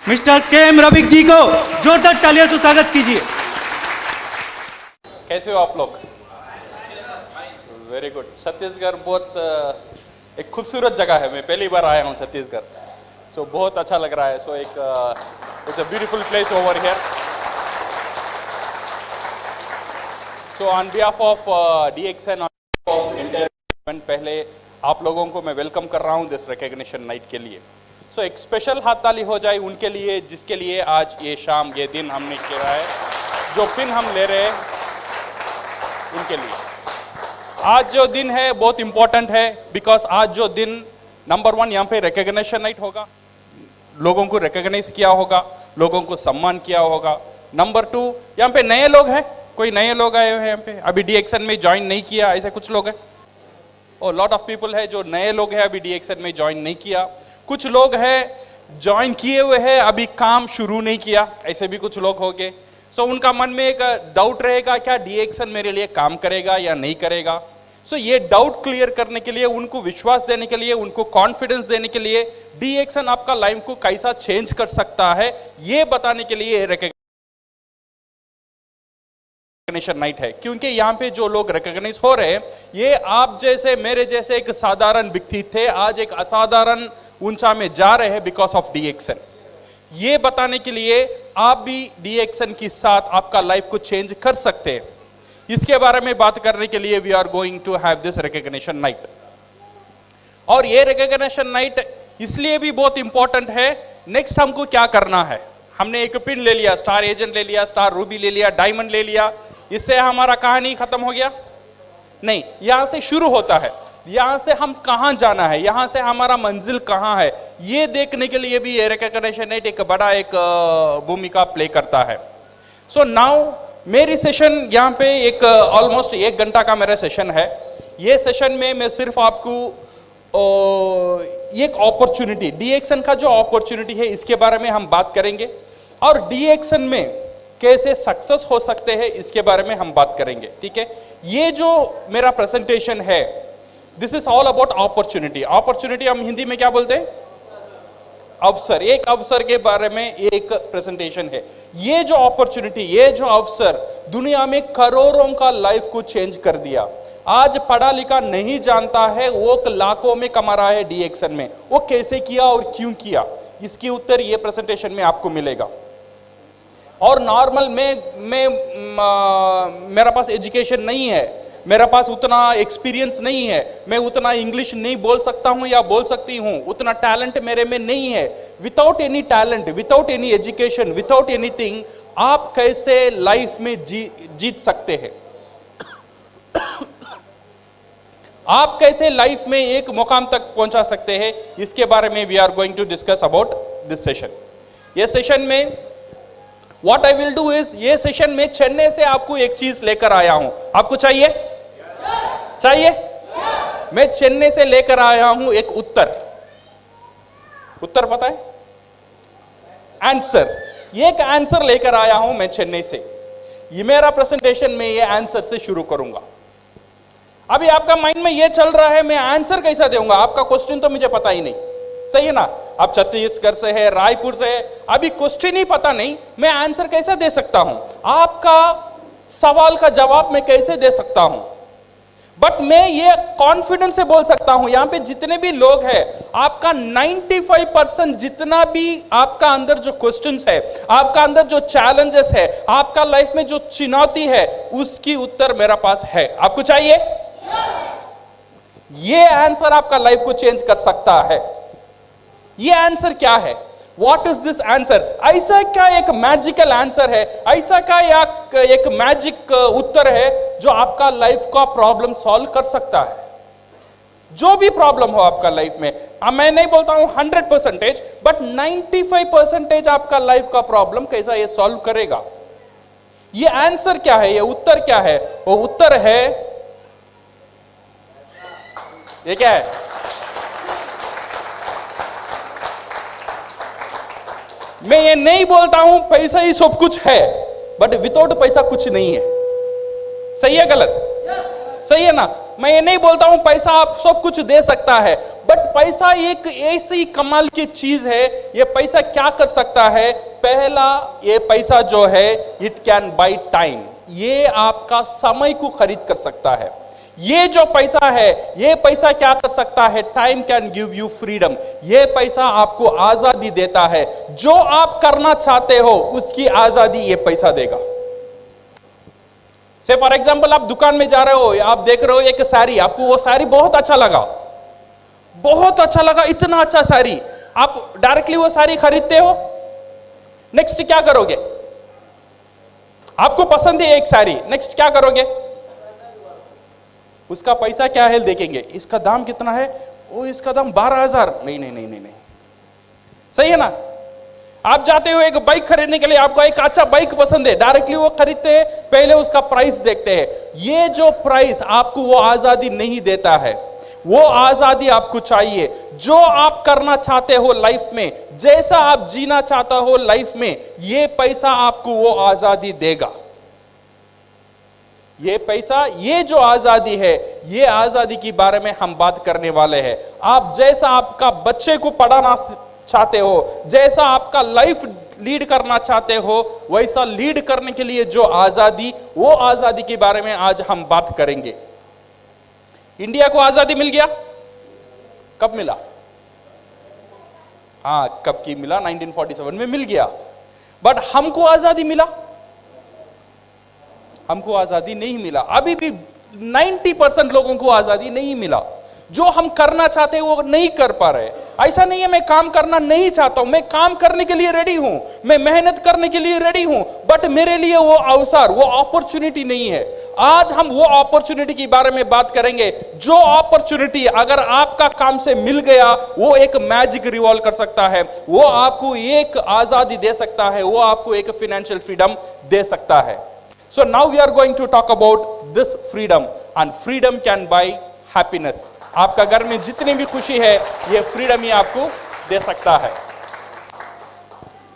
Mister KM. Rafiq जी को जोरदार तालियों से स्वागत कीजिए। कैसे हो आप लोग? Very good. छत्तीसगढ़ बहुत एक खूबसूरत जगह है। मैं पहली बार आया हूँ छत्तीसगढ़, सो बहुत अच्छा लग रहा है। So it's a beautiful place over here. So on behalf of DXN of international, पहले आप लोगों को मैं वेलकम कर रहा हूँ दिस रिकग्निशन नाइट के लिए। सो एक स्पेशल हाथ ताली हो जाए उनके लिए जिसके लिए आज ये शाम ये दिन हमने किया है, जो पिन हम ले रहे हैं उनके लिए। आज जो दिन है बहुत इंपॉर्टेंट है, बिकॉज आज जो दिन नंबर 1 यहाँ पे रिकग्निशन नाइट होगा, लोगों को रिकग्नाइज किया होगा, लोगों को सम्मान किया होगा। नंबर 2 यहाँ पे नए लोग हैं, कोई नए लोग आए हुए हैं यहाँ पे, अभी DXN में ज्वाइन नहीं किया, ऐसे कुछ लोग हैं। और लॉट ऑफ पीपल है जो नए लोग हैं, अभी DXN में ज्वाइन नहीं किया। कुछ लोग हैं ज्वाइन किए हुए हैं, अभी काम शुरू नहीं किया, ऐसे भी कुछ लोग होंगे। सो उनका मन में एक डाउट रहेगा, क्या DXN मेरे लिए काम करेगा या नहीं करेगा। सो ये डाउट क्लियर करने के लिए, उनको विश्वास देने के लिए, उनको कॉन्फिडेंस देने के लिए, DXN आपका लाइफ को कैसा चेंज कर सकता है ये बताने के लिए रिकग्निशन नाइट है। क्योंकि यहाँ पे जो लोग रिकॉग्नाइज हो रहे हैं, ये आप जैसे मेरे जैसे एक साधारण व्यक्ति थे, आज एक असाधारण ऊंचा में जा रहे हैं बिकॉज ऑफ DXN। ये बताने के लिए आप भी DXN के साथ आपका लाइफ को चेंज कर सकते हैं, इसके बारे में बात करने के लिए we are going to have this recognition night. और ये रिकग्निशन नाइट इसलिए भी बहुत इंपॉर्टेंट है। नेक्स्ट हमको क्या करना है, हमने एक पिन ले लिया, स्टार एजेंट ले लिया, स्टार रूबी ले लिया, डायमंड ले लिया, इससे हमारा कहानी खत्म हो गया? नहीं, यहां से शुरू होता है। यहां से हम कहां जाना है, यहां से हमारा मंजिल कहां है, ये देखने के लिए भी ये रिकग्निशन नाइट एक बड़ा एक भूमिका प्ले करता है। सो नाउ मेरी सेशन यहाँ पे एक ऑलमोस्ट 1 घंटा का मेरा सेशन है। ये सेशन में मैं सिर्फ आपको एक अपॉर्चुनिटी, DXN का जो अपॉर्चुनिटी है इसके बारे में हम बात करेंगे, और DXN में कैसे सक्सेस हो सकते हैं इसके बारे में हम बात करेंगे। ठीक है, ये जो मेरा प्रेजेंटेशन है, this is all about opportunity. Opportunity हम हिंदी में क्या बोलते हैं? अवसर। एक अवसर के बारे में एक प्रेजेंटेशन है। ये जो अपॉर्चुनिटी, ये जो अवसर दुनिया में करोड़ों का लाइफ को चेंज कर दिया। आज पढ़ा लिखा नहीं जानता है, वो लाखों में कमा रहा है DXN में। वो कैसे किया और क्यों किया, इसकी उत्तर ये प्रेजेंटेशन में आपको मिलेगा। और नॉर्मल मेरा पास एजुकेशन नहीं है, मेरा पास उतना एक्सपीरियंस नहीं है, मैं उतना इंग्लिश नहीं बोल सकता हूं या बोल सकती हूं, उतना टैलेंट मेरे में नहीं है। Without any talent, without any education, without anything, आप कैसे लाइफ में जीत सकते हैं? आप कैसे लाइफ में एक मुकाम तक पहुंचा सकते हैं, इसके बारे में we are going to discuss about this session. ये सेशन में what I will do is, ये सेशन में चेन्नई से आपको एक चीज लेकर आया हूं। आपको चाहिए? चाहिए? मैं चेन्नई से लेकर आया हूं एक उत्तर। उत्तर पता है? आंसर। एक आंसर लेकर आया हूं मैं चेन्नई से। ये मेरा प्रेजेंटेशन में ये आंसर से शुरू करूंगा। अभी आपका माइंड में ये चल रहा है, मैं आंसर कैसा दूंगा? आपका क्वेश्चन तो मुझे पता ही नहीं, सही है ना? आप छत्तीसगढ़ से है, रायपुर से है, अभी क्वेश्चन ही पता नहीं, मैं आंसर कैसे दे सकता हूं? आपका सवाल का जवाब मैं कैसे दे सकता हूं? बट मैं ये कॉन्फिडेंस से बोल सकता हूं, यहां पे जितने भी लोग हैं, आपका 95% जितना भी आपका अंदर जो क्वेश्चंस है, आपका अंदर जो चैलेंजेस है, आपका लाइफ में जो चुनौती है, उसकी उत्तर मेरा पास है। आपको चाहिए? ये आंसर आपका लाइफ को चेंज कर सकता है। ये आंसर क्या है? What is this answer? ऐसा क्या एक मैजिकल आंसर है, ऐसा क्या एक मैजिक उत्तर है जो आपका लाइफ का प्रॉब्लम सॉल्व कर सकता है? जो भी प्रॉब्लम हो आपका लाइफ में, मैं नहीं बोलता हूं 100%, बट 95% आपका लाइफ का प्रॉब्लम कैसा ये सॉल्व करेगा? ये आंसर क्या है, ये उत्तर क्या है? वो उत्तर है, ये क्या है? मैं ये नहीं बोलता हूं पैसा ही सब कुछ है, बट विदाउट पैसा कुछ नहीं है। सही है गलत? सही है ना? मैं ये नहीं बोलता हूं पैसा आप सब कुछ दे सकता है, बट पैसा एक ऐसी कमाल की चीज है, ये पैसा क्या कर सकता है? पहला, ये पैसा जो है इट कैन बाय टाइम, ये आपका समय को खरीद कर सकता है। ये जो पैसा है, ये पैसा क्या कर सकता है? Time can give you freedom, ये पैसा आपको आजादी देता है। जो आप करना चाहते हो उसकी आजादी ये पैसा देगा। से फॉर एग्जाम्पल, आप दुकान में जा रहे हो, आप देख रहे हो एक साड़ी, आपको वो साड़ी बहुत अच्छा लगा, बहुत अच्छा लगा, इतना अच्छा साड़ी, आप डायरेक्टली वो साड़ी खरीदते हो। नेक्स्ट क्या करोगे? आपको पसंद है एक साड़ी, नेक्स्ट क्या करोगे? उसका पैसा क्या है देखेंगे, इसका दाम कितना है, ओ इसका दाम 12,000, नहीं नहीं नहीं नहीं नहीं, सही है ना? आप जाते हो एक बाइक खरीदने के लिए, आपको एक अच्छा बाइक पसंद है, डायरेक्टली वो खरीदते हैं, पहले उसका प्राइस देखते हैं। ये जो प्राइस आपको वो आजादी नहीं देता है, वो आजादी आपको चाहिए। जो आप करना चाहते हो लाइफ में, जैसा आप जीना चाहता हो लाइफ में, ये पैसा आपको वो आजादी देगा। ये पैसा, ये जो आजादी है, ये आजादी के बारे में हम बात करने वाले हैं। आप जैसा आपका बच्चे को पढ़ाना चाहते हो, जैसा आपका लाइफ लीड करना चाहते हो, वैसा लीड करने के लिए जो आजादी, वो आजादी के बारे में आज हम बात करेंगे। इंडिया को आजादी मिल गया, कब मिला? हाँ, कब की मिला? 1947 में मिल गया। बट हमको आजादी मिला? हमको आजादी नहीं मिला। अभी भी 90% लोगों को आजादी नहीं मिला। जो हम करना चाहते हैं वो नहीं कर पा रहे। ऐसा नहीं है मैं काम करना नहीं चाहता हूं, मैं काम करने के लिए रेडी हूं, मैं मेहनत करने के लिए रेडी हूं, बट मेरे लिए वो अवसर, वो अपॉर्चुनिटी नहीं है। आज हम वो अपॉर्चुनिटी के बारे में बात करेंगे। जो अपॉर्चुनिटी अगर आपका काम से मिल गया, वो एक मैजिक रिवॉल्व कर सकता है, वो आपको एक आजादी दे सकता है, वो आपको एक फाइनेंशियल फ्रीडम दे सकता है। So now we are going to talk about this freedom, and freedom can buy happiness. आपका घर में जितनी भी खुशी है, ये फ्रीडम ही आपको दे सकता है।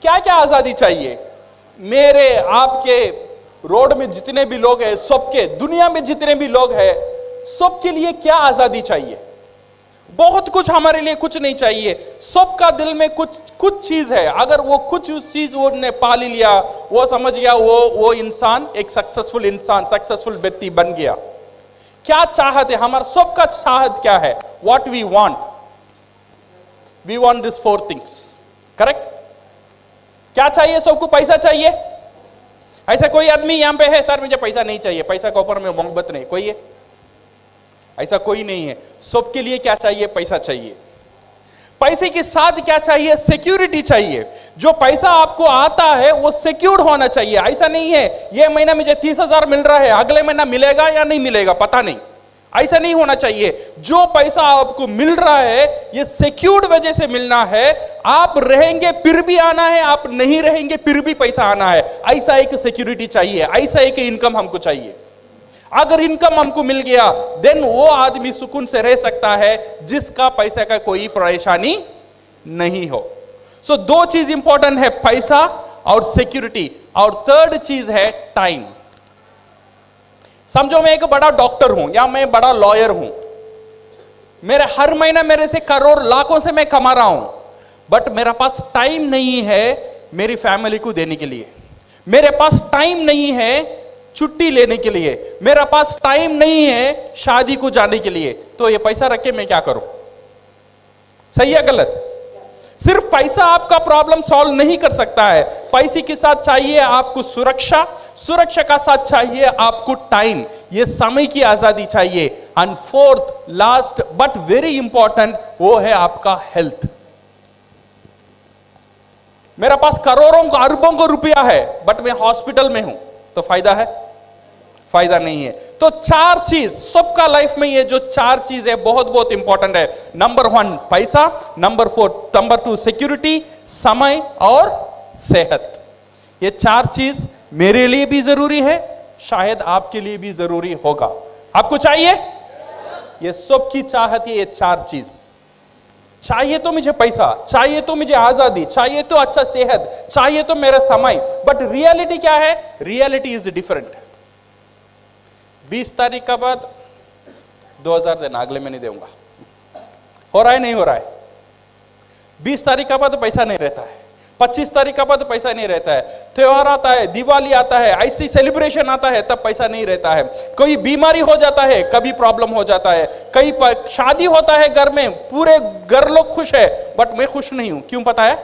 क्या क्या आजादी चाहिए? मेरे आपके रोड में जितने भी लोग हैं, सबके, दुनिया में जितने भी लोग हैं, सबके लिए क्या आजादी चाहिए? बहुत कुछ हमारे लिए कुछ नहीं चाहिए। सबका दिल में कुछ चीज है। अगर वो कुछ उस चीज वो ने पा लिया, वो समझ गया, वो इंसान एक सक्सेसफुल इंसान, सक्सेसफुल व्यक्ति बन गया। क्या चाहत है? हमारा सबका चाहत क्या है? What we want this 4 things, correct? क्या चाहिए सबको? पैसा चाहिए। ऐसा कोई आदमी यहां पे है, सर मुझे पैसा नहीं चाहिए, पैसा के ऊपर में मोहब्बत नहीं, कोई है? ऐसा कोई नहीं है। सबके लिए क्या चाहिए? पैसा चाहिए। पैसे के साथ क्या चाहिए? सिक्योरिटी चाहिए। जो पैसा आपको आता है वो सिक्योर्ड होना चाहिए। ऐसा नहीं है ये महीना मुझे 30,000 मिल रहा है, अगले महीना मिलेगा या नहीं मिलेगा पता नहीं, ऐसा नहीं होना चाहिए। जो पैसा आपको मिल रहा है ये सिक्योर्ड वजह से मिलना है। आप रहेंगे फिर भी आना है, आप नहीं रहेंगे फिर भी पैसा आना है। ऐसा एक सिक्योरिटी चाहिए, ऐसा एक इनकम हमको चाहिए। अगर इनकम हमको मिल गया, देन वो आदमी सुकून से रह सकता है जिसका पैसे का कोई परेशानी नहीं हो। सो 2 चीज इंपॉर्टेंट है, पैसा और सिक्योरिटी, और 3rd चीज है टाइम। समझो मैं एक बड़ा डॉक्टर हूं या मैं बड़ा लॉयर हूं, मेरे हर महीना मेरे से करोड़ लाखों से मैं कमा रहा हूं, बट मेरे पास टाइम नहीं है मेरी फैमिली को देने के लिए, मेरे पास टाइम नहीं है छुट्टी लेने के लिए, मेरा पास टाइम नहीं है शादी को जाने के लिए, तो ये पैसा रख के मैं क्या करूं? सही है गलत? सिर्फ पैसा आपका प्रॉब्लम सॉल्व नहीं कर सकता है। पैसे के साथ चाहिए आपको सुरक्षा, सुरक्षा का साथ चाहिए आपको टाइम, ये समय की आजादी चाहिए। And 4th last but very important, वो है आपका हेल्थ। मेरा पास करोड़ों अरबों को रुपया है बट मैं हॉस्पिटल में हूं, तो फायदा है? फायदा नहीं है। तो 4 चीज सबका लाइफ में, ये जो 4 चीज है बहुत बहुत इंपॉर्टेंट है। नंबर 1 पैसा, नंबर 2 सिक्योरिटी, समय और सेहत। ये 4 चीज मेरे लिए भी जरूरी है, शायद आपके लिए भी जरूरी होगा। आपको चाहिए? ये सबकी चाहत है, ये 4 चीज चाहिए। तो मुझे पैसा चाहिए, तो मुझे आजादी चाहिए, तो अच्छा सेहत चाहिए, तो मेरा समय। बट रियलिटी क्या है? Reality is different. 20 तारीख का बाद 2000 देना, अगले महीने दूंगा। हो रहा है नहीं हो रहा है? 20 तारीख का बाद पैसा नहीं रहता है, 25 तारीख का बाद पैसा नहीं रहता है, त्योहार आता है, दिवाली आता है, ऐसी सेलिब्रेशन आता है, तब पैसा नहीं रहता है। कोई बीमारी हो जाता है, कभी प्रॉब्लम हो जाता है, कई शादी होता है घर में, पूरे घर लोग खुश है, बट मैं खुश नहीं हूं। क्यों पता है?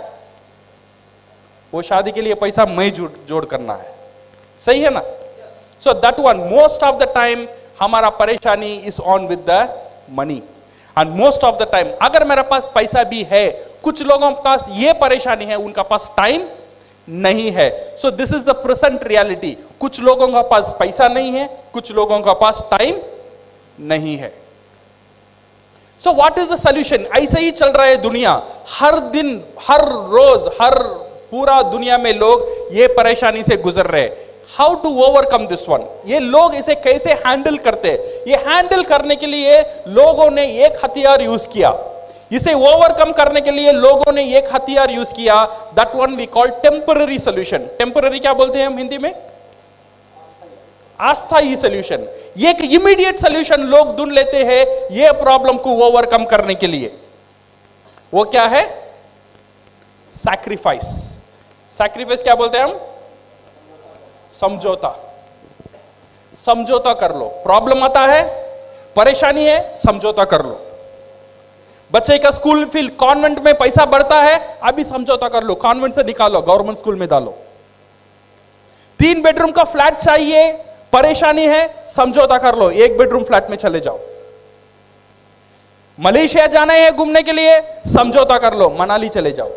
वो शादी के लिए पैसा मैं जोड़ करना है, सही है ना? So that one most of the time हमारा परेशानी is on with the money. And most of the time अगर मेरे पास पैसा भी है, कुछ लोगों के पास ये परेशानी है, उनका पास टाइम नहीं है। So this is the present reality. कुछ लोगों का पास पैसा नहीं है, कुछ लोगों का पास टाइम नहीं है। So what is the solution? ऐसे ही चल रहा है दुनिया, हर दिन, हर रोज, हर पूरा दुनिया में लोग ये परेशानी से गुजर रहे हैं। How to overcome this one? ये लोग इसे कैसे हैंडल करते हैं? ये हैंडल करने के लिए लोगों ने एक हथियार यूज किया, इसे ओवरकम करने के लिए लोगों ने एक हथियार यूज किया, that one we call temporary solution. Temporary क्या बोलते हैं हम हिंदी में? अस्थायी सॉल्यूशन। एक इमीडिएट सॉल्यूशन लोग ढूंढ लेते हैं ये प्रॉब्लम को ओवरकम करने के लिए। वो क्या है? सैक्रिफाइस। सैक्रिफाइस क्या बोलते हैं हम? समझौता। समझौता कर लो। प्रॉब्लम आता है, परेशानी है, समझौता कर लो। बच्चे का स्कूल फीस, कॉन्वेंट में पैसा बढ़ता है, अभी समझौता कर लो, कॉन्वेंट से निकालो, गवर्नमेंट स्कूल में डालो। 3 बेडरूम का फ्लैट चाहिए, परेशानी है, समझौता कर लो, 1 बेडरूम फ्लैट में चले जाओ। मलेशिया जाना है घूमने के लिए, समझौता कर लो, मनाली चले जाओ।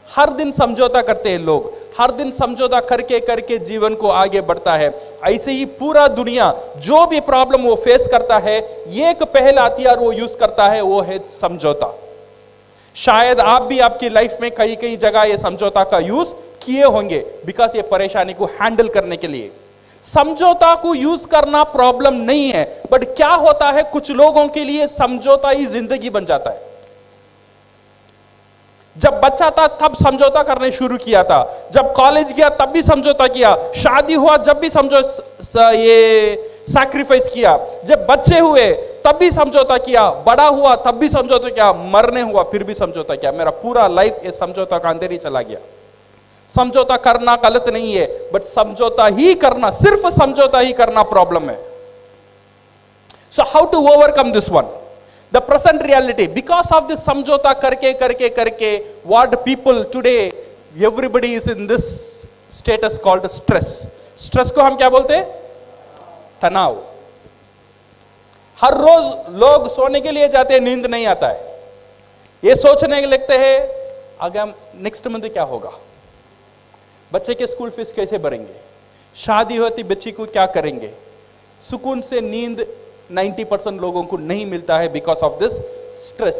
हर दिन समझौता करते हैं लोग, हर दिन समझौता करके करके जीवन को आगे बढ़ता है। ऐसे ही पूरा दुनिया जो भी प्रॉब्लम वो फेस करता है, एक पहला हथियार वो यूज करता है, वो है समझौता। शायद आप भी आपकी लाइफ में कई कई जगह ये समझौता का यूज किए होंगे, बिकॉज ये परेशानी को हैंडल करने के लिए। समझौता को यूज करना प्रॉब्लम नहीं है, बट क्या होता है कुछ लोगों के लिए समझौता ही जिंदगी बन जाता है। जब बच्चा था तब समझौता करने शुरू किया था, जब कॉलेज गया तब भी समझौता किया, शादी हुआ जब भी ये सैक्रिफाइस किया, जब बच्चे हुए तब भी समझौता किया, बड़ा हुआ तब भी समझौता किया, मरने हुआ फिर भी समझौता किया। मेरा पूरा लाइफ ये समझौता का अंदर ही चला गया। समझौता करना गलत नहीं है, बट समझौता ही करना, सिर्फ समझौता ही करना प्रॉब्लम है। So how to overcome this one? The present reality, because of this samjhota karke, what people today, everybody is in this status called stress. Stress को हम क्या बोलते हैं? तनाव। हर रोज लोग सोने के लिए जाते हैं, नींद नहीं आता है, ये सोचने लगते हैं आगे नेक्स्ट मंथ क्या होगा, बच्चे के स्कूल फीस कैसे भरेंगे, शादी होती बच्ची को क्या करेंगे। सुकून से नींद 90% लोगों को नहीं मिलता है, because of this stress.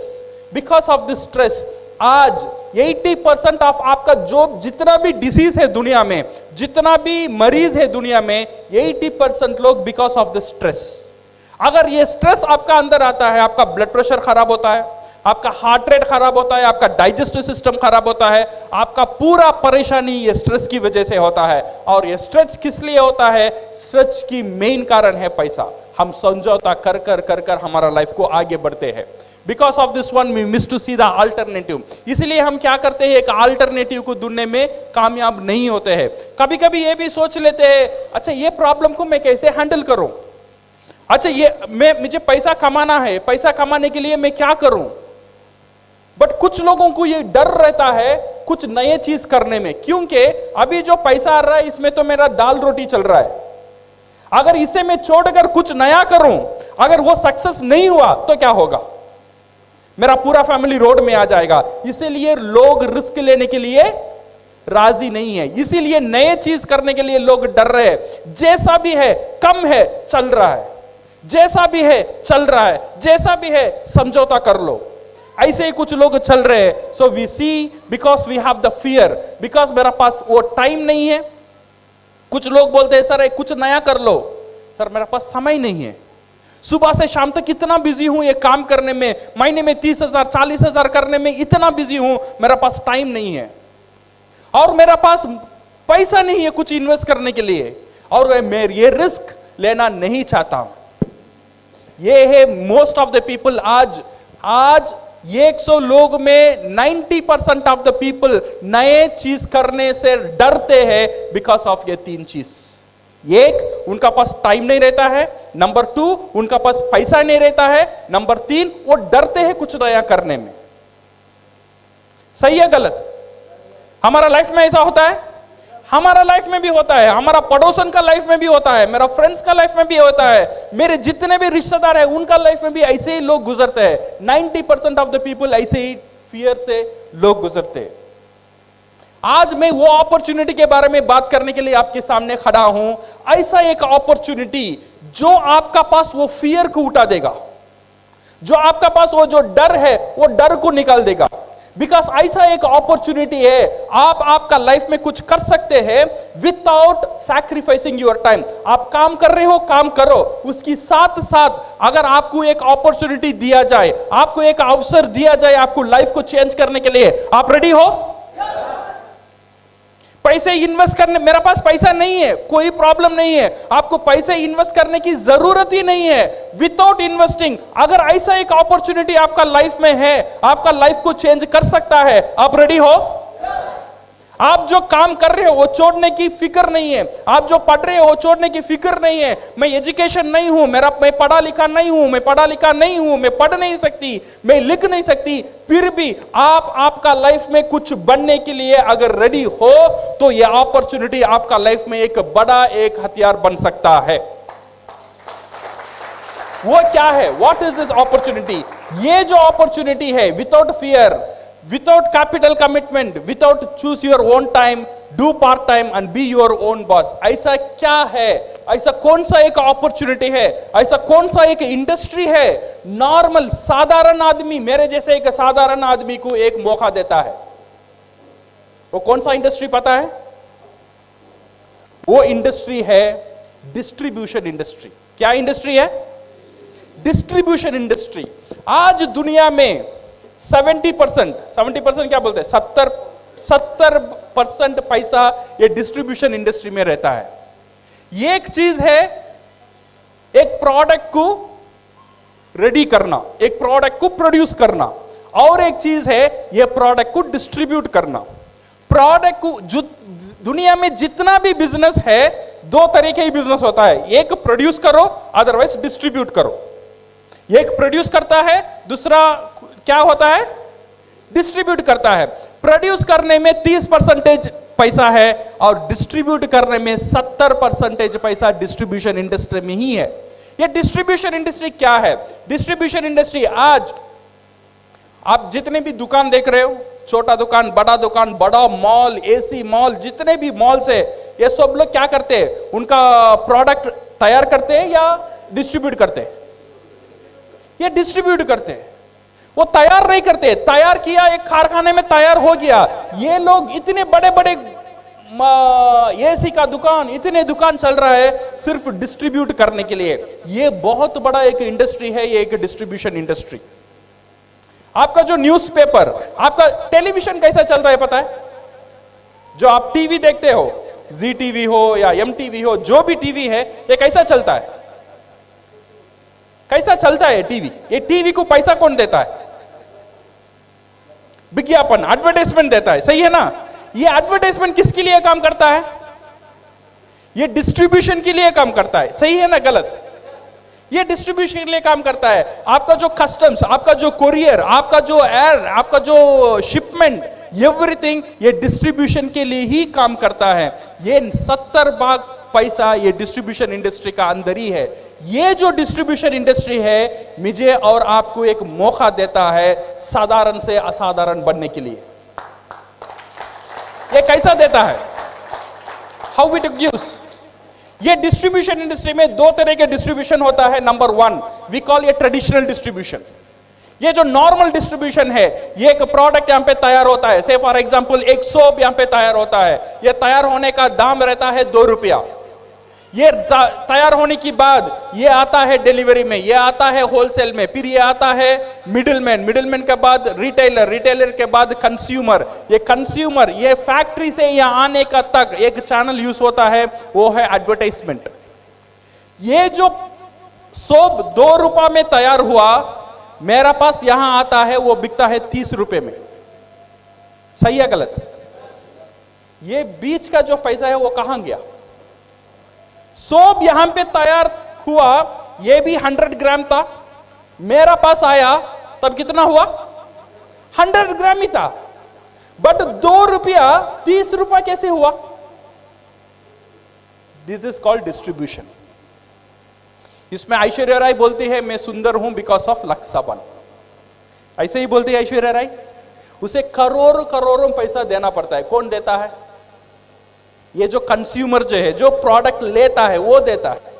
Because of this stress आज 80% ऑफ आपका जो जितना भी डिसीज है दुनिया में, जितना भी मरीज है दुनिया में, 80% लोग बिकॉज ऑफ दिस स्ट्रेस। अगर ये स्ट्रेस आपका अंदर आता है, आपका ब्लड प्रेशर खराब होता है, आपका हार्ट रेट खराब होता है, आपका डाइजेस्टिव सिस्टम खराब होता है, आपका पूरा परेशानी ये स्ट्रेस की वजह से होता है। और ये स्ट्रेस किस लिए होता है? स्ट्रेस की मेन कारण है पैसा। हम समझौता कर कर कर कर हमारा लाइफ को आगे बढ़ते हैं। Because of this one we miss to see the alternative. इसलिए हम क्या करते हैं, एक अल्टरनेटिव को ढूंढने में कामयाब नहीं होते हैं। कभी कभी ये भी सोच लेते हैं, अच्छा ये प्रॉब्लम को मैं कैसे हैंडल करूं, अच्छा ये मुझे पैसा कमाना है, पैसा कमाने के लिए मैं क्या करूं। बट कुछ लोगों को ये डर रहता है कुछ नए चीज करने में, क्योंकि अभी जो पैसा आ रहा है इसमें तो मेरा दाल रोटी चल रहा है, अगर इसे मैं छोड़कर कुछ नया करूं, अगर वो सक्सेस नहीं हुआ तो क्या होगा, मेरा पूरा फैमिली रोड में आ जाएगा। इसीलिए लोग रिस्क लेने के लिए राजी नहीं है, इसीलिए नए चीज करने के लिए लोग डर रहे हैं। जैसा भी है, कम है, चल रहा है, जैसा भी है चल रहा है, जैसा भी है समझौता कर लो, ऐसे ही कुछ लोग चल रहे हैं। So we see because we have the fear, because मेरा पास वो टाइम नहीं है। कुछ लोग बोलते हैं सर कुछ नया कर लो, सर मेरा पास समय नहीं है, सुबह से शाम तक इतना बिजी हूं ये काम करने में, महीने में 30,000 40,000 करने में इतना बिजी हूं, मेरा पास टाइम नहीं है, और मेरा पास पैसा नहीं है कुछ इन्वेस्ट करने के लिए, और मैं ये रिस्क लेना नहीं चाहता। ये है मोस्ट ऑफ द पीपल आज आज ये 100 लोग में 90% ऑफ द पीपल नए चीज करने से डरते हैं बिकॉज ऑफ ये 3 चीज। एक, उनका पास टाइम नहीं रहता है। नंबर 2, उनका पास पैसा नहीं रहता है। नंबर 3, वो डरते हैं कुछ नया करने में। सही है गलत? हमारा लाइफ में ऐसा होता है, हमारा लाइफ में भी होता है, हमारा पड़ोसन का लाइफ में भी होता है, मेरा फ्रेंड्स का लाइफ में भी होता है, मेरे जितने भी रिश्तेदार हैं उनका लाइफ में भी ऐसे ही लोग गुजरते हैं। 90% ऑफ द पीपल ऐसे ही फियर से लोग गुजरते हैं। आज मैं वो अपॉर्चुनिटी के बारे में बात करने के लिए आपके सामने खड़ा हूं। ऐसा एक अपॉर्चुनिटी जो आपका पास वो फियर को उठा देगा, जो आपका पास वो जो डर है वो डर को निकाल देगा। बिकॉज ऐसा एक अपॉर्चुनिटी है, आप आपका लाइफ में कुछ कर सकते हैं विदाउट सैक्रिफाइसिंग योर टाइम। आप काम कर रहे हो, काम करो, उसकी साथ साथ अगर आपको एक अपॉर्चुनिटी दिया जाए, आपको एक अवसर दिया जाए आपको लाइफ को चेंज करने के लिए, आप रेडी हो? पैसे इन्वेस्ट करने, मेरा पास पैसा नहीं है, कोई प्रॉब्लम नहीं है, आपको पैसे इन्वेस्ट करने की जरूरत ही नहीं है। विदाउट इन्वेस्टिंग अगर ऐसा एक अपॉर्चुनिटी आपका लाइफ में है, आपका लाइफ को चेंज कर सकता है, आप रेडी हो? आप जो काम कर रहे हो वो छोड़ने की फिक्र नहीं है, आप जो पढ़ रहे हो वो छोड़ने की फिक्र नहीं है। मैं एजुकेशन नहीं हूं, मैं पढ़ा लिखा नहीं हूं, मैं पढ़ा लिखा नहीं हूं, मैं पढ़ नहीं सकती, मैं लिख नहीं सकती, फिर भी आप आपका लाइफ में कुछ बनने के लिए अगर रेडी हो तो यह अपॉर्चुनिटी आपका लाइफ में एक बड़ा एक हथियार बन सकता है। वो क्या है? What is this opportunity? ये जो अपॉर्चुनिटी है, without fear, without capital commitment, without choose your own time, do part time and be your own boss, ऐसा क्या है? ऐसा कौन सा एक अपॉर्चुनिटी है? ऐसा कौन सा एक इंडस्ट्री है नॉर्मल साधारण आदमी, मेरे जैसे एक साधारण आदमी को एक मौका देता है? वो कौन सा इंडस्ट्री पता है? वो इंडस्ट्री है डिस्ट्रीब्यूशन इंडस्ट्री। क्या इंडस्ट्री है? Distribution industry. आज दुनिया में 70% क्या बोलते हैं, 70% पैसा ये डिस्ट्रीब्यूशन इंडस्ट्री में रहता है। ये एक चीज है, एक प्रोडक्ट को रेडी करना, एक प्रोडक्ट को प्रोड्यूस करना, और एक चीज है ये प्रोडक्ट को डिस्ट्रीब्यूट करना। प्रोडक्ट को, जो दुनिया में जितना भी बिजनेस है, 2 तरह के ही बिजनेस होता है, एक प्रोड्यूस करो, अदरवाइज डिस्ट्रीब्यूट करो। एक प्रोड्यूस करता है, दूसरा क्या होता है? डिस्ट्रीब्यूट करता है। प्रोड्यूस करने में 30% पैसा है और डिस्ट्रीब्यूट करने में 70% पैसा डिस्ट्रीब्यूशन इंडस्ट्री में ही है। ये डिस्ट्रीब्यूशन इंडस्ट्री क्या है? डिस्ट्रीब्यूशन इंडस्ट्री, आज आप जितने भी दुकान देख रहे हो, छोटा दुकान, बड़ा मॉल, एसी मॉल, जितने भी मॉल्स है, ये सब लोग क्या करते हैं? उनका प्रोडक्ट तैयार करते हैं या डिस्ट्रीब्यूट करते हैं? ये डिस्ट्रीब्यूट करते हैं, वो तैयार नहीं करते। तैयार किया, एक कारखाने में तैयार हो गया। ये लोग इतने बड़े बड़े एसी का दुकान, इतने दुकान चल रहा है सिर्फ डिस्ट्रीब्यूट करने के लिए। ये बहुत बड़ा एक इंडस्ट्री है, ये एक डिस्ट्रीब्यूशन इंडस्ट्री। आपका जो न्यूज़पेपर, आपका टेलीविजन कैसा चल रहा है पता है? जो आप टीवी देखते हो, जी टीवी हो या एमटीवी हो, जो भी टीवी है, ये कैसा चलता है? कैसा चलता है टीवी? ये टीवी को पैसा कौन देता है? विज्ञापन, एडवर्टाइजमेंट देता है, सही है ना? ये एडवर्टाइजमेंट किसके लिए काम करता है? ये डिस्ट्रीब्यूशन के लिए काम करता है, सही है ना गलत? ये डिस्ट्रीब्यूशन के लिए काम करता है। आपका जो कस्टम्स, आपका जो कोरियर, आपका जो एयर, आपका जो शिपमेंट, एवरीथिंग ये डिस्ट्रीब्यूशन के लिए ही काम करता है। ये 70% पैसा ये डिस्ट्रीब्यूशन इंडस्ट्री का अंदर ही है। ये जो डिस्ट्रीब्यूशन इंडस्ट्री है, मुझे और आपको एक मौका देता है साधारण से असाधारण बनने के लिए। ये कैसा देता है? How it gives? ये डिस्ट्रीब्यूशन इंडस्ट्री में 2 तरह के डिस्ट्रीब्यूशन होता है। नंबर 1 वी कॉल ये ट्रेडिशनल डिस्ट्रीब्यूशन। ये जो नॉर्मल डिस्ट्रीब्यूशन है, ये एक प्रोडक्ट यहां पे तैयार होता है, से फॉर एग्जांपल एक सोप यहां पे तैयार होता है। ये तैयार होने का दाम रहता है 2 रुपया। ये तैयार होने की बाद ये आता है डिलीवरी में, ये आता है होलसेल में, फिर ये आता है मिडिलमैन के बाद रिटेलर के बाद कंज्यूमर। ये कंज्यूमर, ये फैक्ट्री से यहाँ आने का तक एक चैनल यूज होता है, वो है एडवर्टाइजमेंट। ये जो सोप 2 रुपया में तैयार हुआ, मेरा पास यहां आता है, वो बिकता है 30 रुपए में। सही है गलत? ये बीच का जो पैसा है वो कहां गया? सोप यहां पे तैयार हुआ, ये भी 100 ग्राम था, मेरा पास आया तब कितना हुआ? 100 ग्राम ही था, बट 2 रुपया 30 रुपया कैसे हुआ? This is called distribution. इसमें ऐश्वर्या राय बोलती है मैं सुंदर हूं बिकॉज ऑफ लक्सावन। ऐसे ही बोलती है ऐश्वर्या राय। उसे करोड़ों करोड़ों पैसा देना पड़ता है। कौन देता है? ये जो कंज्यूमर जो है, जो प्रोडक्ट लेता है वो देता है।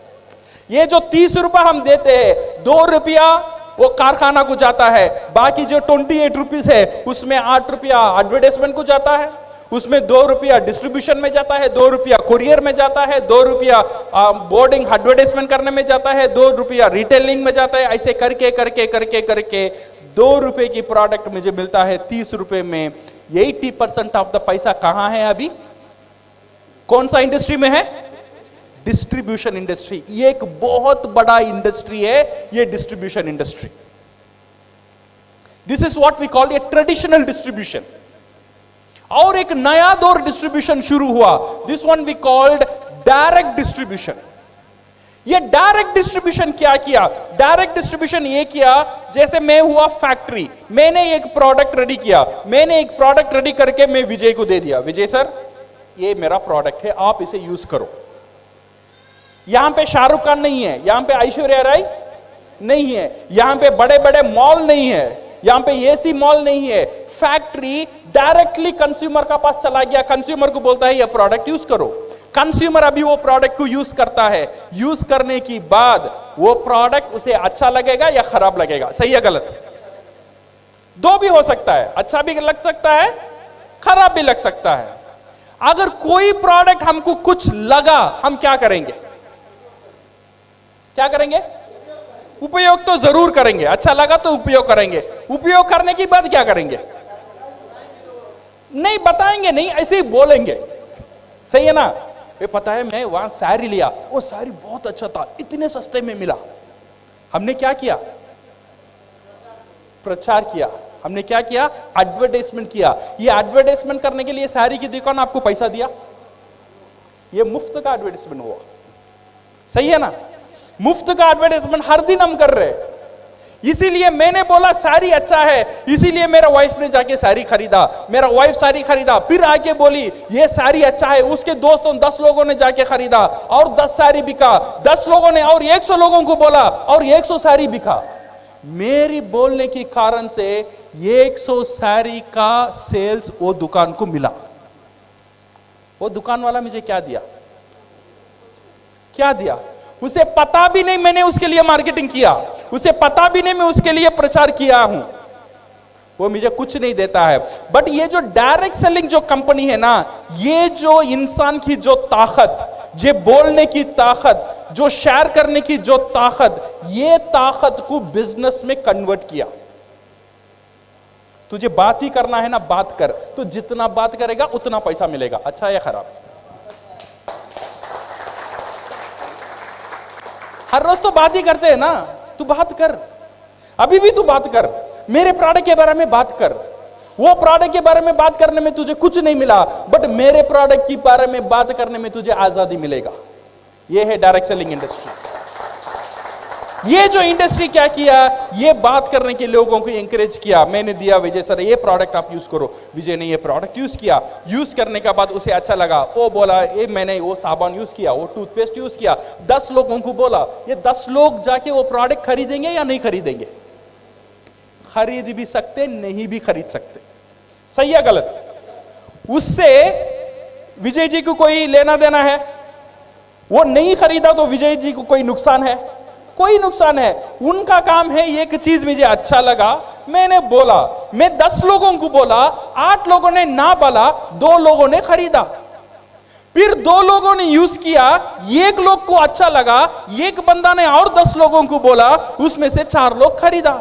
ये जो 30 रुपया हम देते हैं, 2 रुपया वो कारखाना को जाता है, बाकी जो 28 रुपीज है उसमें 8 रुपया एडवर्टाइजमेंट को जाता है, उसमें 2 रुपया डिस्ट्रीब्यूशन में जाता है, 2 रुपया कुरियर में जाता है, 2 रुपया बोर्डिंग एडवर्टाइजमेंट करने में जाता है, 2 रुपया रिटेलिंग में जाता है। ऐसे करके करके करके करके 2 रुपए की प्रोडक्ट मुझे मिलता है 30 रुपए में। 80% ऑफ द पैसा कहां है अभी? कौन सा इंडस्ट्री में है? Distribution industry. ये एक बहुत बड़ा इंडस्ट्री है, ये distribution industry. This is what we call a traditional distribution. और एक नया दौर डिस्ट्रीब्यूशन शुरू हुआ, this one we called direct distribution. ये डायरेक्ट डिस्ट्रीब्यूशन क्या किया? डायरेक्ट डिस्ट्रीब्यूशन ये किया, जैसे मैं हुआ फैक्ट्री, मैंने एक प्रोडक्ट रेडी किया, मैंने एक प्रोडक्ट रेडी करके मैं विजय को दे दिया, विजय सर ये मेरा प्रोडक्ट है, आप इसे यूज करो। यहां पे शाहरुख खान नहीं है, यहां पे ऐश्वर्या राय नहीं है, यहां पे बड़े बड़े मॉल नहीं है, यहां पे एसी मॉल नहीं है। फैक्ट्री डायरेक्टली कंज्यूमर का पास चला गया, कंज्यूमर को बोलता है ये प्रोडक्ट यूज करो। कंज्यूमर अभी वो प्रोडक्ट को यूज करता है, यूज करने की बाद वो प्रोडक्ट उसे अच्छा लगेगा या खराब लगेगा? सही है गलत? दो भी हो सकता है, अच्छा भी लग सकता है, खराब भी लग सकता है। अगर कोई प्रोडक्ट हमको कुछ लगा, हम क्या करेंगे? क्या करेंगे? उपयोग तो जरूर करेंगे। अच्छा लगा तो उपयोग करेंगे। उपयोग करने की बाद क्या करेंगे? नहीं बताएंगे, नहीं ऐसे ही बोलेंगे। सही है ना? ये पता है मैं वहां साड़ी लिया, वो साड़ी बहुत अच्छा था, इतने सस्ते में मिला। हमने क्या किया? प्रचार किया। हमने क्या किया? एडवर्टाइजमेंट किया। ये एडवर्टाइजमेंट करने के लिए साड़ी की दुकान आपको पैसा दिया, ये मुफ्त का एडवर्टाइजमेंट हुआ। सही है ना? मुफ्त का एडवर्टाइजमेंट हर दिन हम कर रहे हैं। इसीलिए मैंने बोला साड़ी अच्छा है, इसीलिए मेरा वाइफ ने जाके साड़ी खरीदा, मेरा वाइफ साड़ी खरीदा, फिर आके बोली ये साड़ी अच्छा है, उसके दोस्तों 10 लोगों ने जाके खरीदा और 10 साड़ी बिका, 10 लोगों ने और 100 लोगों को बोला और 100 साड़ी बिका। मेरी बोलने के कारण से 100 साड़ी का सेल्स वो दुकान को मिला। वो दुकान वाला मुझे क्या दिया? क्या दिया? उसे पता भी नहीं मैंने उसके लिए मार्केटिंग किया, उसे पता भी नहीं मैं उसके लिए प्रचार किया हूं, वो मुझे कुछ नहीं देता है। बट ये जो डायरेक्ट सेलिंग जो कंपनी है ना, ये जो इंसान की जो ताकत, जो बोलने की ताकत, जो शेयर करने की जो ताकत, ये ताकत को बिजनेस में कन्वर्ट किया। तुझे बात ही करना है ना, बात कर। तो जितना बात करेगा उतना पैसा मिलेगा। अच्छा या खराब? हर रोज तो बात ही करते हैं ना। तू बात कर, अभी भी तू बात कर, मेरे प्रोडक्ट के बारे में बात कर। वो प्रोडक्ट के बारे में बात करने में तुझे कुछ नहीं मिला, बट मेरे प्रोडक्ट के बारे में बात करने में तुझे आजादी मिलेगा। ये है डायरेक्ट सेलिंग इंडस्ट्री। ये जो इंडस्ट्री क्या किया? ये बात करने के लोगों को एंकरेज किया। मैंने दिया विजय सर ये प्रोडक्ट आप यूज करो। विजय ने ये प्रोडक्ट यूज किया, यूज करने के बाद उसे अच्छा लगा, वो बोला ये मैंने वो साबुन यूज किया, वो टूथपेस्ट यूज किया, 10 लोगों को बोला। ये 10 लोग जाके वो प्रोडक्ट खरीदेंगे या नहीं खरीदेंगे? खरीद भी सकते, नहीं भी खरीद सकते। सही है गलत? उससे विजय जी को कोई लेना देना है? वो नहीं खरीदा तो विजय जी को कोई नुकसान है? कोई नुकसान है। उनका काम है एक चीज मुझे अच्छा लगा, मैंने बोला, मैं 10 लोगों को बोला, 8 लोगों ने ना बोला, 2 लोगों ने खरीदा। फिर 2 लोगों ने यूज किया, 1 लोग को अच्छा लगा, एक बंदा ने और 10 लोगों को बोला, उसमें से 4 लोग खरीदा।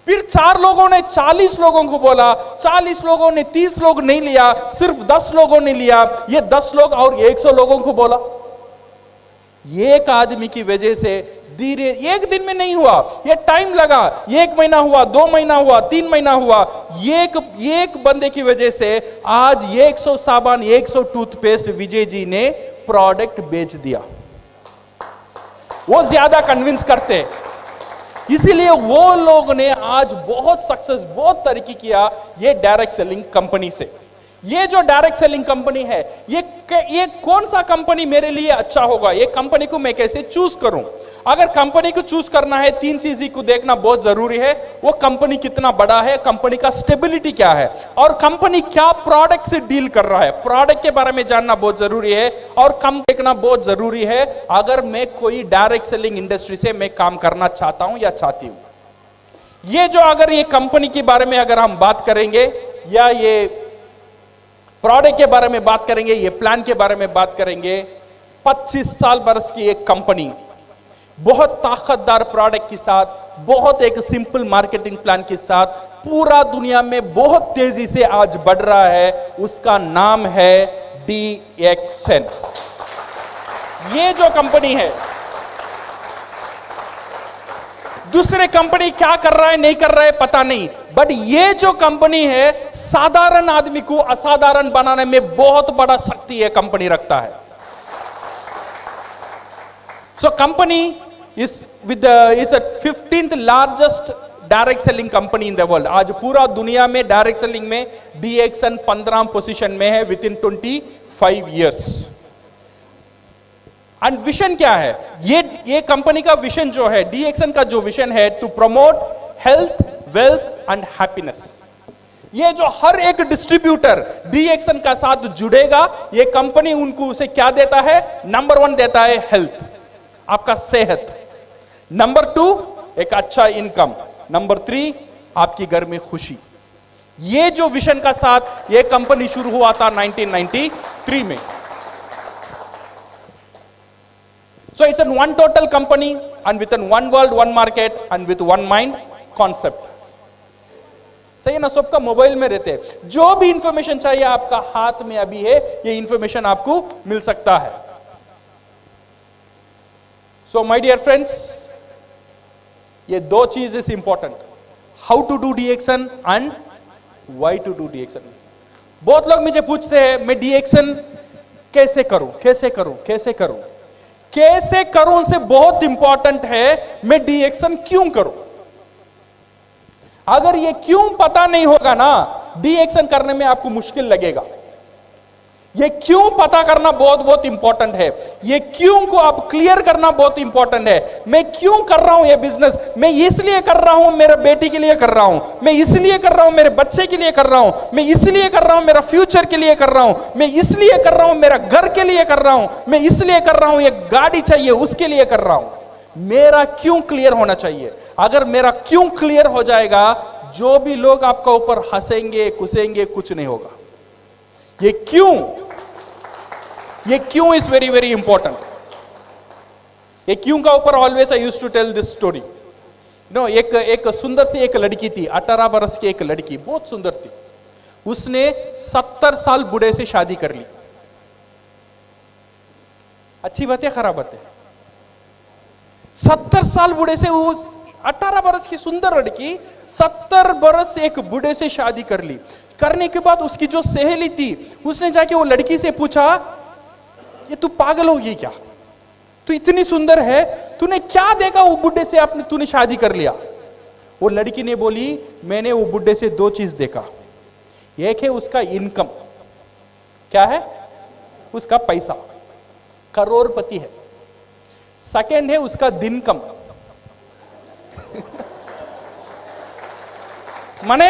फिर 4 लोगों ने 40 लोगों को बोला, 40 लोगों ने 30 लोग नहीं लिया, सिर्फ 10 लोगों ने लिया। ये 10 लोग और 100 लोगों को बोला। एक आदमी की वजह से धीरे, एक दिन में नहीं हुआ, ये टाइम लगा, 1 महीना हुआ, 2 महीना हुआ, 3 महीना हुआ, एक बंदे की वजह से आज 100 साबुन, 100 टूथपेस्ट विजय जी ने प्रोडक्ट बेच दिया। वो ज्यादा कन्विंस करते, इसीलिए वो लोग ने आज बहुत सक्सेस, बहुत तरक्की किया ये डायरेक्ट सेलिंग कंपनी से। ये जो डायरेक्ट सेलिंग कंपनी है, ये कौन सा कंपनी मेरे लिए अच्छा होगा, ये कंपनी को मैं कैसे चूज करूं? अगर कंपनी को चूज करना है, 3 चीज को देखना बहुत जरूरी है। वो कंपनी कितना बड़ा है, कंपनी का स्टेबिलिटी क्या है, और कंपनी क्या प्रोडक्ट से डील कर रहा है, प्रोडक्ट के बारे में जानना बहुत जरूरी है, और कम देखना बहुत जरूरी है। अगर मैं कोई डायरेक्ट सेलिंग इंडस्ट्री से मैं काम करना चाहता हूं या चाहती हूं, ये जो अगर ये कंपनी के बारे में अगर हम बात करेंगे, या ये प्रोडक्ट के बारे में बात करेंगे, ये प्लान के बारे में बात करेंगे, 25 साल बरस की एक कंपनी बहुत ताकतदार प्रोडक्ट के साथ, बहुत एक सिंपल मार्केटिंग प्लान के साथ पूरा दुनिया में बहुत तेजी से आज बढ़ रहा है। उसका नाम है DXN। ये जो कंपनी है, दूसरे कंपनी क्या कर रहा है नहीं कर रहा है पता नहीं, बट ये जो कंपनी है साधारण आदमी को असाधारण बनाने में बहुत बड़ा शक्ति है कंपनी रखता है। So company is with it's a 15th largest direct selling company in the world. आज पूरा दुनिया में डायरेक्ट सेलिंग में DXN 15 पोजीशन में है with in 25 years. And vision क्या है, ये कंपनी का विजन जो है, DXN का जो विजन है, to promote health, wealth and happiness. ये जो हर एक डिस्ट्रीब्यूटर DXN का साथ जुड़ेगा, ये कंपनी उनको उसे क्या देता है? नंबर 1 देता है हेल्थ, आपका सेहत। नंबर 2 एक अच्छा इनकम। नंबर 3 आपकी घर में खुशी। ये जो विजन का साथ ये कंपनी शुरू हुआ था 1993 में। So it's an one total company and with an one world, one market and with one mind concept. सही है ना? सबका मोबाइल में रहते हैं, जो भी इंफॉर्मेशन चाहिए आपका हाथ में अभी है, ये इंफॉर्मेशन आपको मिल सकता है। So my dear friends, ये 2 चीजें important, how to do DXN and why to do DXN। बहुत लोग मुझे पूछते हैं मैं DXN कैसे करूं, कैसे करूं, कैसे करूं, कैसे करूं से बहुत इंपॉर्टेंट है मैं DXN क्यों करूं। अगर ये क्यों पता नहीं होगा ना, DXN करने में आपको मुश्किल लगेगा। ये क्यों पता करना बहुत बहुत इंपॉर्टेंट है। ये क्यों को आप क्लियर करना बहुत इंपॉर्टेंट है। मैं क्यों कर रहा हूं ये बिजनेस, मैं इसलिए कर रहा हूं मेरे बेटी के लिए कर रहा हूं, मैं इसलिए कर रहा हूं मेरे बच्चे के लिए कर रहा हूं, मैं इसलिए कर रहा हूं मेरा फ्यूचर के लिए कर रहा हूं, मैं इसलिए कर रहा हूं मेरा घर के लिए कर रहा हूं, मैं इसलिए कर रहा हूं ये गाड़ी चाहिए उसके लिए कर रहा हूं। मेरा क्यों क्लियर होना चाहिए। अगर मेरा क्यों क्लियर हो जाएगा, जो भी लोग आपका ऊपर हंसेंगे कुसेंगे कुछ नहीं होगा। ये क्यों इज वेरी वेरी इंपॉर्टेंट। ये क्यों का ऊपर always I used to tell this story. No, एक सुंदर सी एक लड़की थी, 18 बरस की एक लड़की, बहुत सुंदर थी। उसने 70 साल बूढ़े से शादी कर ली। अच्छी बात है खराब बात है? 70 साल बूढ़े से, वो 18 बरस की सुंदर लड़की 70 बरस से एक बूढ़े से शादी कर ली। करने के बाद उसकी जो सहेली थी, उसने जाके वो लड़की से पूछा, ये तू पागल होगी क्या, तू इतनी सुंदर है, तूने क्या देखा वो बुढ़े से तूने शादी कर लिया। वो लड़की ने बोली, मैंने वो बुढ़े से 2 चीज देखा। एक है उसका इनकम, क्या है? उसका पैसा, करोड़पति है। सेकंड है उसका दिनकम माने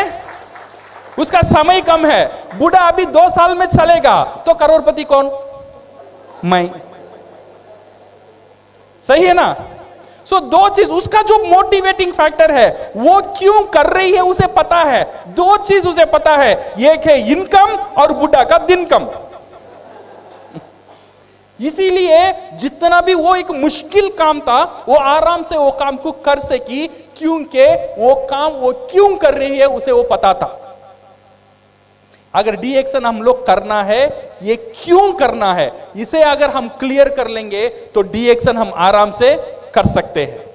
उसका समय कम है। बूढ़ा अभी 2 साल में चलेगा तो करोड़पति कौन? मैं। सही है ना? सो 2 चीज, उसका जो मोटिवेटिंग फैक्टर है, वो क्यों कर रही है उसे पता है। 2 चीज उसे पता है, एक है इनकम और बुढ़ा का दिनकम। इसीलिए जितना भी वो एक मुश्किल काम था, वो आराम से वो काम को कर सकी, क्योंकि वो काम वो क्यों कर रही है उसे वो पता था। अगर डी एक्शन हम लोग करना है, ये क्यों करना है, इसे अगर हम क्लियर कर लेंगे तो डी एक्शन हम आराम से कर सकते हैं।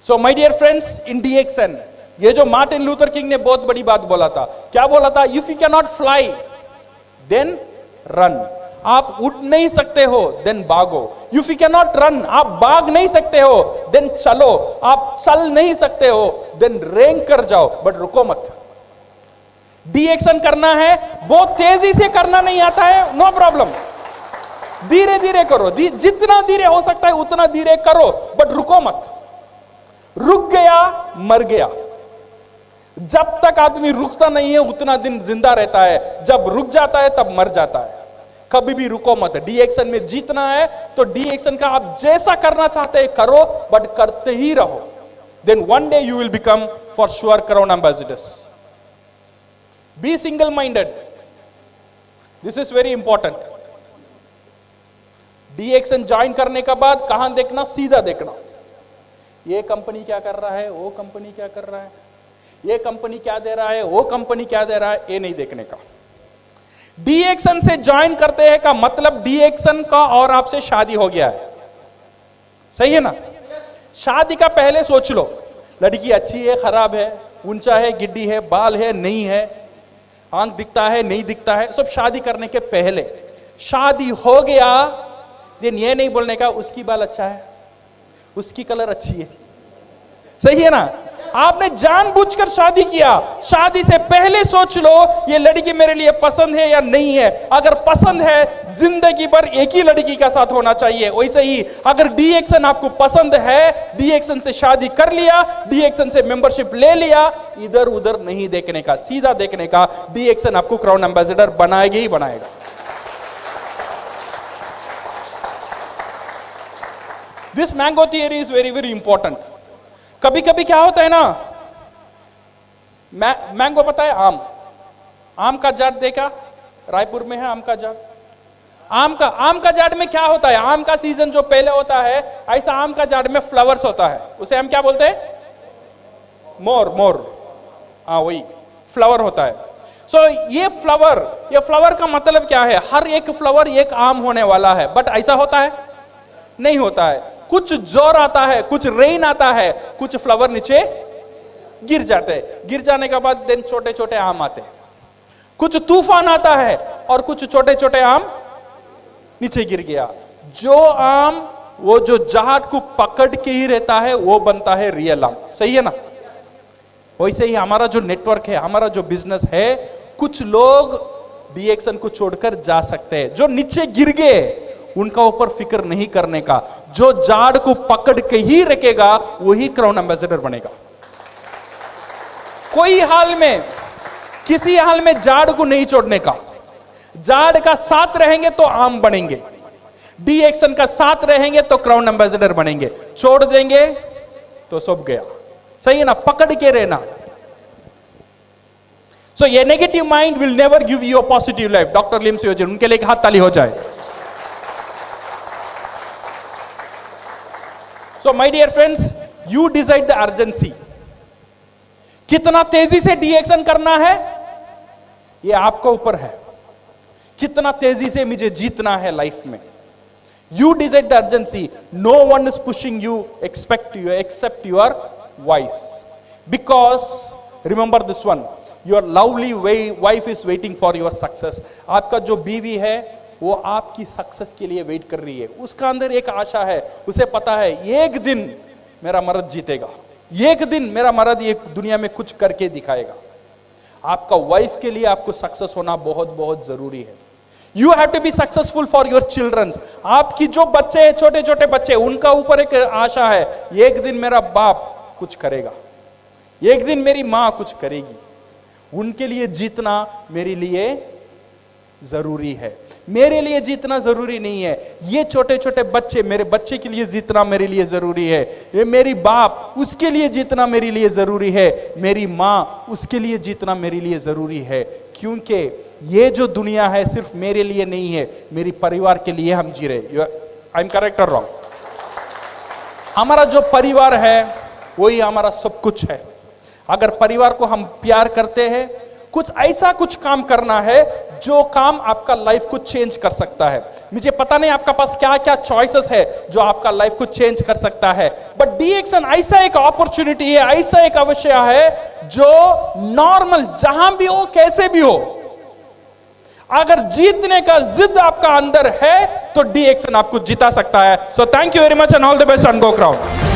So my dear friends, in DXN ये जो मार्टिन लूथर किंग ने बहुत बड़ी बात बोला था, क्या बोला था? If you can not fly then run. आप उड़ नहीं सकते हो देन भागो। If you can not run, आप भाग नहीं सकते हो देन चलो। आप चल नहीं सकते हो देन रेंग कर जाओ, बट रुको मत। डी एक्शन करना है, बहुत तेजी से करना नहीं आता है, नो प्रॉब्लम, धीरे धीरे करो, जितना धीरे हो सकता है उतना धीरे करो, बट रुको मत। रुक गया मर गया। जब तक आदमी रुकता नहीं है उतना दिन जिंदा रहता है, जब रुक जाता है तब मर जाता है। कभी भी रुको मत। डी एक्शन में जीतना है तो डी एक्शन का आप जैसा करना चाहते हैं करो, बट करते ही रहो। Then one day you will become for sure crown ambassadors. Be single minded, this is very important. DXN join करने के बाद कहां देखना? सीधा देखना। ये कंपनी क्या कर रहा है, वो कंपनी क्या कर रहा है, ये कंपनी क्या दे रहा है, वो कंपनी क्या दे रहा है, ये नहीं देखने का। डी एक्शन से ज्वाइन करते हैं का मतलब डी एक्शन का और आपसे शादी हो गया है, सही है ना? शादी का पहले सोच लो, लड़की अच्छी है, खराब है, ऊंचा है, गिड्डी है, बाल है, नहीं है, आंख दिखता है, नहीं दिखता है, सब शादी करने के पहले। शादी हो गया दिन ये नहीं बोलने का उसकी बाल अच्छा है, उसकी कलर अच्छी है, सही है ना? आपने जानबूझकर शादी किया। शादी से पहले सोच लो ये लड़की मेरे लिए पसंद है या नहीं है। अगर पसंद है, जिंदगी भर एक ही लड़की के साथ होना चाहिए। वैसे ही अगर डी एक्शन आपको पसंद है, डी एक्शन से शादी कर लिया, डी एक्शन से मेंबरशिप ले लिया, इधर उधर नहीं देखने का, सीधा देखने का। डी एक्शन आपको क्राउन एम्बेसडर बनाएगा ही बनाएगा। This mango theory is very very important. कभी कभी क्या होता है ना, मैंगो पता है, आम का जाट देखा? रायपुर में है आम का जाट। आम का जाट में क्या होता है? आम का सीजन जो पहले होता है, ऐसा आम का जाट में फ्लावर्स होता है, उसे हम क्या बोलते हैं? मोर। हाँ, वही फ्लावर होता है। सो ये फ्लावर का मतलब क्या है? हर एक फ्लावर एक आम होने वाला है, बट ऐसा होता है? नहीं होता है। कुछ जोर आता है, कुछ रेन आता है, कुछ फ्लावर नीचे गिर जाते हैं, गिर जाने के बाद देन छोटे छोटे आम आते हैं। कुछ तूफान आता है और कुछ छोटे छोटे आम नीचे गिर गया। जो आम वो जो जाट को पकड़ के ही रहता है वो बनता है रियल आम, सही है ना? वैसे ही हमारा जो नेटवर्क है, हमारा जो बिजनेस है, कुछ लोग डी एक्शन को छोड़कर जा सकते हैं। जो नीचे गिर गए उनका ऊपर फिक्र नहीं करने का, जो जाड़ को पकड़ के ही रखेगा वही क्राउन एम्बेसडर बनेगा। कोई हाल में, किसी हाल में जाड़ को नहीं छोड़ने का। जाड़ का साथ रहेंगे तो आम बनेंगे, डी एक्शन का साथ रहेंगे तो क्राउन एम्बेसडर बनेंगे। छोड़ देंगे तो सब गया, सही है ना? पकड़ के रहना। सो ये negative mind will never give you a positive life. Doctor Lim Siyojan, उनके लिए एक हाथ ताली हो जाए। So my dear friends, you decide the urgency. कितना तेजी से डी एक्शन करना है ये आपके ऊपर है। कितना तेजी से मुझे जीतना है लाइफ में, you decide the urgency. No one is pushing you except your voice. Because remember this one, your lovely wife is waiting for your success. आपका जो बीवी है वो आपकी सक्सेस के लिए वेट कर रही है। उसका अंदर एक आशा है, उसे पता है एक दिन मेरा मर्द जीतेगा, एक दिन मेरा मर्द ये दुनिया में कुछ करके दिखाएगा। आपका वाइफ के लिए आपको सक्सेस होना बहुत बहुत जरूरी है। You have to be successful for your childrens. आपकी जो बच्चे हैं, छोटे छोटे बच्चे, उनका ऊपर एक आशा है, एक दिन मेरा बाप कुछ करेगा, एक दिन मेरी मां कुछ करेगी। उनके लिए जीतना मेरे लिए जरूरी है। मेरे लिए जीतना जरूरी नहीं है, ये छोटे छोटे बच्चे, मेरे बच्चे के लिए जीतना मेरे लिए जरूरी है। ये मेरी बाप, उसके लिए जीतना मेरे लिए जरूरी है। मेरी मां, उसके लिए जीतना मेरे लिए जरूरी है। क्योंकि ये जो दुनिया है सिर्फ मेरे लिए नहीं है, मेरी परिवार के लिए हम जी रहे। आई एम करेक्ट और रॉन्ग? हमारा जो परिवार है वही हमारा सब कुछ है। अगर परिवार को हम प्यार करते हैं, कुछ ऐसा कुछ काम करना है जो काम आपका लाइफ को चेंज कर सकता है। मुझे पता नहीं आपका पास क्या क्या चॉइसेस है जो आपका लाइफ को चेंज कर सकता है, बट DXN ऐसा एक अपॉर्चुनिटी है, ऐसा एक अवसर है जो नॉर्मल जहां भी हो कैसे भी हो, अगर जीतने का जिद आपका अंदर है तो DXN आपको जिता सकता है। So thank you very much and all the best and go crowd.